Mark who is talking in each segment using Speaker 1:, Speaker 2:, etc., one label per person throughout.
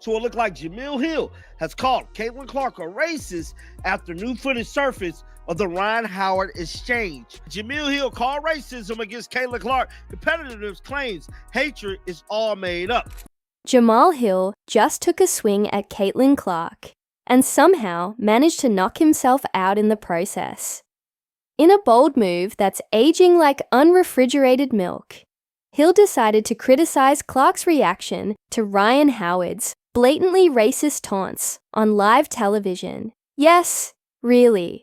Speaker 1: So it looked like Jemele Hill has called Caitlin Clark a racist after new footage surfaced of the Ryan Howard exchange. Jemele Hill called racism against Caitlin Clark competitors claims hatred is all made up.
Speaker 2: Jemele Hill just took a swing at Caitlin Clark and somehow managed to knock himself out in the process. In a bold move that's aging like unrefrigerated milk, Hill decided to criticize Clark's reaction to Ryan Howard's blatantly racist taunts on live television. Yes, really.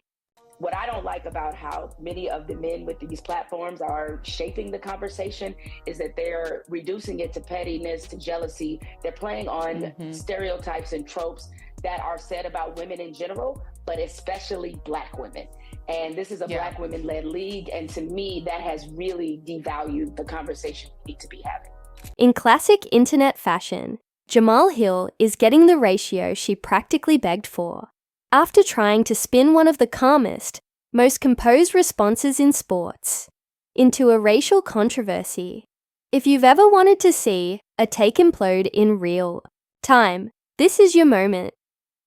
Speaker 3: What I don't like about how many of the men with these platforms are shaping the conversation is that they're reducing it to pettiness, to jealousy. They're playing on stereotypes and tropes that are said about women in general, but especially Black women. And this is a Black women-led league, and to me, that has really devalued the conversation we need to be having.
Speaker 2: In classic internet fashion, Jemele Hill is getting the ratio she practically begged for. After trying to spin one of the calmest, most composed responses in sports into a racial controversy. If you've ever wanted to see a take implode in real time, this is your moment.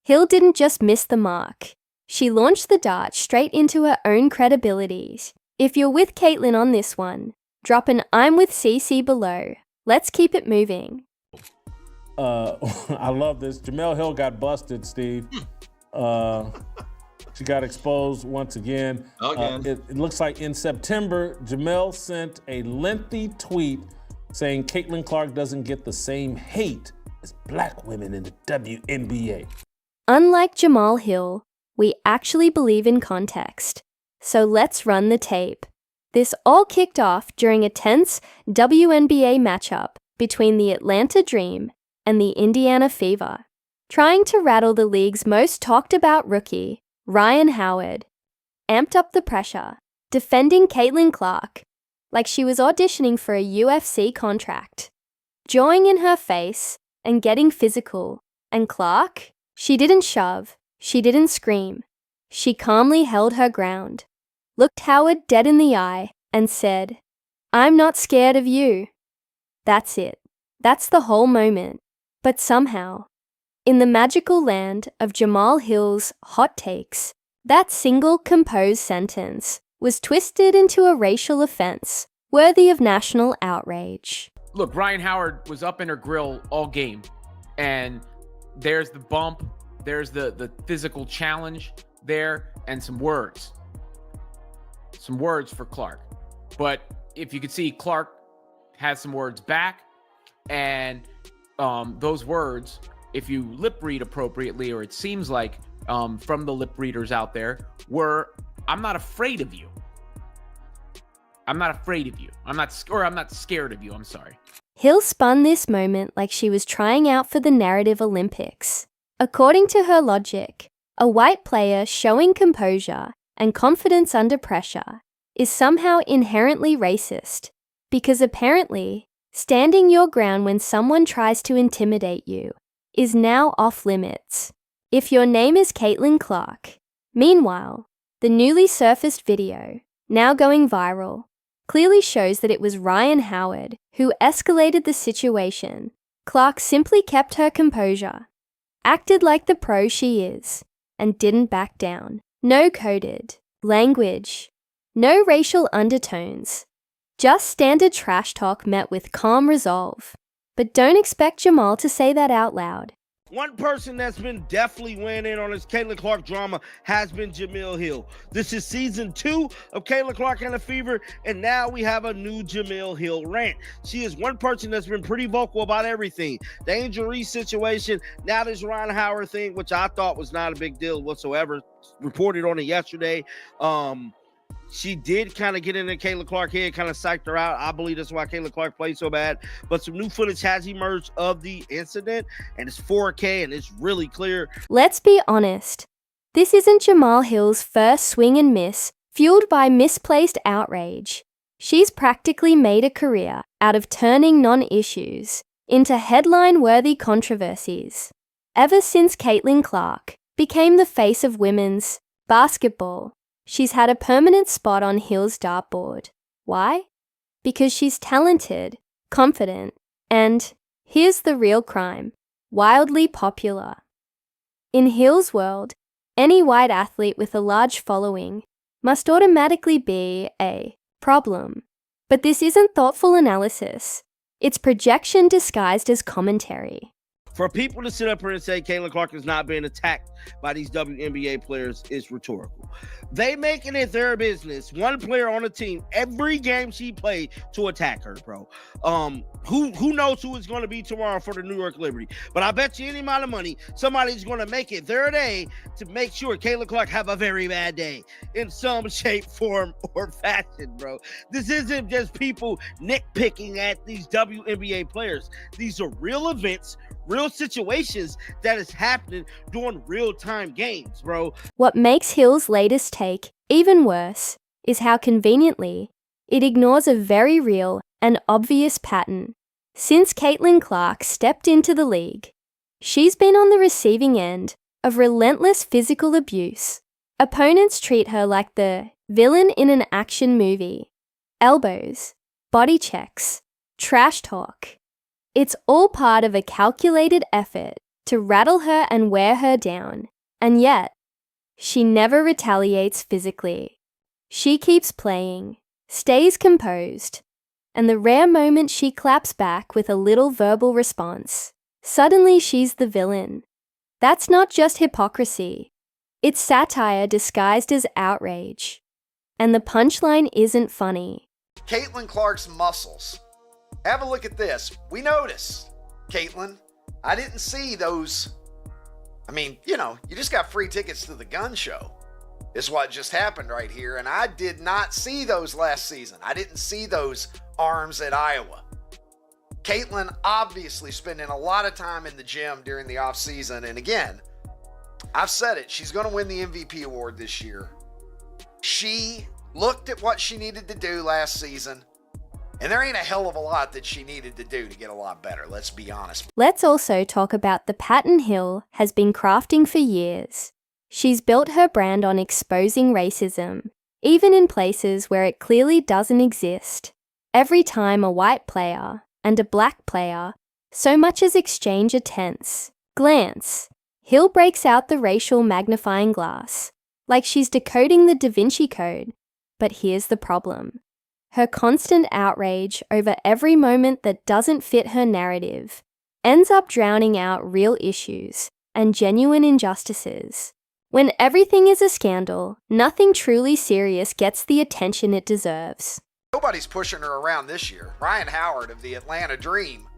Speaker 2: Hill didn't just miss the mark. She launched the dart straight into her own credibility. If you're with Caitlin on this one, drop an I'm with CC below. Let's keep it moving.
Speaker 4: I love this. Jemele Hill got busted, Steve. She got exposed once again. It looks like in September, Jemele sent a lengthy tweet saying Caitlin Clark doesn't get the same hate as Black women in the WNBA.
Speaker 2: Unlike Jemele Hill, we actually believe in context. So let's run the tape. This all kicked off during a tense WNBA matchup between the Atlanta Dream and the Indiana Fever. Trying to rattle the league's most talked about rookie, Ryan Howard, amped up the pressure, defending Caitlin Clark like she was auditioning for a UFC contract, jawing in her face and getting physical. And Clark? She didn't shove, she didn't scream. She calmly held her ground, looked Howard dead in the eye, and said, "I'm not scared of you." That's it. That's the whole moment. But somehow, in the magical land of Jemele Hill's hot takes, that single composed sentence was twisted into a racial offense worthy of national outrage.
Speaker 5: Look, Ryan Howard was up in her grill all game, and there's the bump, there's the physical challenge there, and some words for Clark. But if you could see, Clark has some words back, and those words, if you lip read appropriately, or it seems like from the lip readers out there, were, "I'm not afraid of you. I'm not afraid of you. I'm not scared of you. I'm sorry."
Speaker 2: Hill spun this moment like she was trying out for the narrative Olympics. According to her logic, a white player showing composure and confidence under pressure is somehow inherently racist, because apparently, standing your ground when someone tries to intimidate you is now off limits. If your name is Caitlin Clark. Meanwhile, the newly surfaced video, now going viral, clearly shows that it was Ryan Howard who escalated the situation. Clark simply kept her composure, acted like the pro she is, and didn't back down. No coded language, no racial undertones, just standard trash talk met with calm resolve. But don't expect Jemele to say that out loud.
Speaker 1: One person that's been definitely weighing in on this Caitlin Clark drama has been Jemele Hill. This is season 2 of Caitlin Clark and the Fever, and now we have a new Jemele Hill rant. She is one person that's been pretty vocal about everything. The Angel Reese situation, now this Ryan Howard thing, which I thought was not a big deal whatsoever. Reported on it yesterday. She did kind of get into Caitlin Clark's head, kind of psyched her out. I believe that's why Caitlin Clark played so bad. But some new footage has emerged of the incident, and it's 4K, and it's really clear.
Speaker 2: Let's be honest. This isn't Jemele Hill's first swing and miss, fueled by misplaced outrage. She's practically made a career out of turning non-issues into headline-worthy controversies. Ever since Caitlin Clark became the face of women's basketball, she's had a permanent spot on Hill's dartboard. Why? Because she's talented, confident, and here's the real crime. wildly popular. In Hill's world, any white athlete with a large following must automatically be a problem. But this isn't thoughtful analysis. It's projection disguised as commentary.
Speaker 1: For people to sit up here and say Caitlin Clark is not being attacked by these WNBA players is rhetorical. They making it their business, one player on the team, every game she played, to attack her, bro. Who knows who it's going to be tomorrow for the New York Liberty? But I bet you any amount of money, somebody's going to make it their day to make sure Caitlin Clark have a very bad day in some shape, form, or fashion, bro. This isn't just people nitpicking at these WNBA players. These are real events, real situations that is happening during real-time games, bro.
Speaker 2: What makes Hill's latest take even worse is how conveniently it ignores a very real and obvious pattern. Since Caitlin Clark stepped into the league, she's been on the receiving end of relentless physical abuse. Opponents treat her like the villain in an action movie. Elbows, body checks, trash talk. It's all part of a calculated effort to rattle her and wear her down, and yet, she never retaliates physically. She keeps playing, stays composed, and the rare moment she claps back with a little verbal response, suddenly she's the villain. That's not just hypocrisy. It's satire disguised as outrage. And the punchline isn't funny.
Speaker 6: Caitlin Clark's muscles. Have a look at this. We notice, Caitlin, I didn't see those. I mean, you just got free tickets to the gun show. Is what just happened right here. And I did not see those last season. I didn't see those arms at Iowa. Caitlin obviously spending a lot of time in the gym during the offseason. And again, I've said it. She's going to win the MVP award this year. She looked at what she needed to do last season. And there ain't a hell of a lot that she needed to do to get a lot better, let's be honest.
Speaker 2: Let's also talk about the pattern Hill has been crafting for years. She's built her brand on exposing racism, even in places where it clearly doesn't exist. Every time a white player and a black player so much as exchange a tense glance, Hill breaks out the racial magnifying glass, like she's decoding the Da Vinci Code. But here's the problem. Her constant outrage over every moment that doesn't fit her narrative ends up drowning out real issues and genuine injustices. When everything is a scandal, nothing truly serious gets the attention it deserves.
Speaker 6: Nobody's pushing her around this year. Ryan Howard of the Atlanta Dream.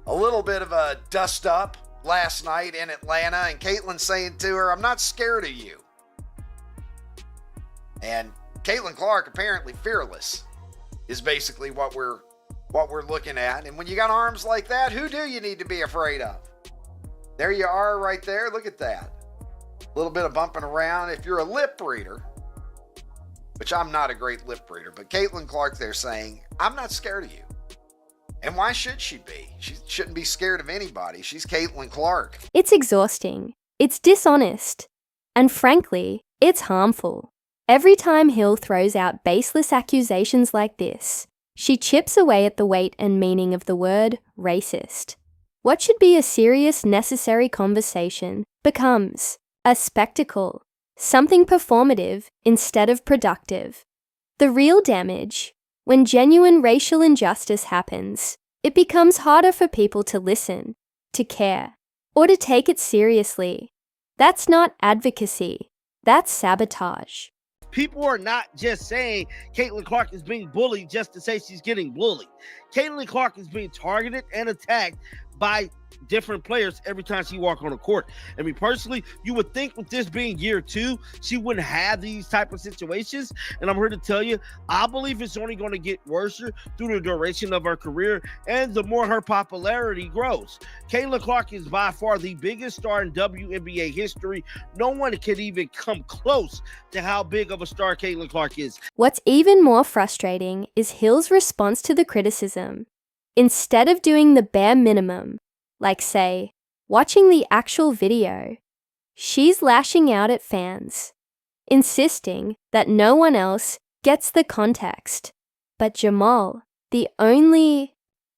Speaker 6: A little bit of a dust up last night in Atlanta, and Caitlin saying to her, I'm not scared of you. And Caitlin Clark apparently fearless is basically what we're looking at. And when you got arms like that, who do you need to be afraid of? There you are right there. Look at that. A little bit of bumping around. If you're a lip reader, which I'm not a great lip reader, but Caitlin Clark there saying, I'm not scared of you. And why should she be? She shouldn't be scared of anybody. She's Caitlin Clark.
Speaker 2: It's exhausting. It's dishonest. And frankly, it's harmful. Every time Hill throws out baseless accusations like this, she chips away at the weight and meaning of the word racist. What should be a serious, necessary conversation becomes a spectacle, something performative instead of productive. The real damage, when genuine racial injustice happens, it becomes harder for people to listen, to care, or to take it seriously. That's not advocacy. That's sabotage.
Speaker 1: People are not just saying Caitlin Clark is being bullied just to say she's getting bullied. Caitlin Clark is being targeted and attacked by different players every time she walks on the court. I mean, personally, you would think with this being year 2, she wouldn't have these type of situations. And I'm here to tell you, I believe it's only going to get worse through the duration of her career and the more her popularity grows. Caitlin Clark is by far the biggest star in WNBA history. No one can even come close to how big of a star Caitlin Clark is.
Speaker 2: What's even more frustrating is Hill's response to the criticism. Instead of doing the bare minimum, like say, watching the actual video, she's lashing out at fans, insisting that no one else gets the context. But Jemele, the only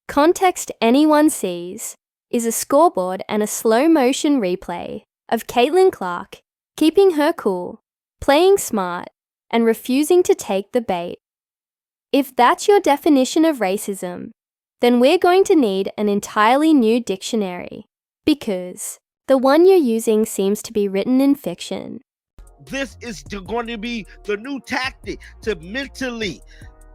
Speaker 2: context anyone sees is a scoreboard and a slow-motion replay of Caitlin Clark keeping her cool, playing smart, and refusing to take the bait. If that's your definition of racism, then we're going to need an entirely new dictionary, because the one you're using seems to be written in fiction.
Speaker 1: This is going to be the new tactic to mentally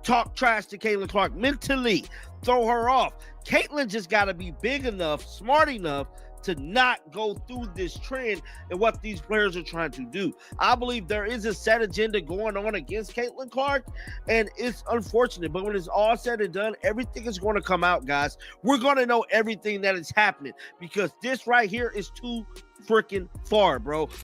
Speaker 1: talk trash to Caitlin Clark, mentally throw her off. Caitlin just got to be big enough, smart enough to not go through this trend and what these players are trying to do. I believe there is a set agenda going on against Caitlin Clark, and it's unfortunate, but when it's all said and done, everything is going to come out, guys. We're going to know everything that is happening because this right here is too freaking far, bro.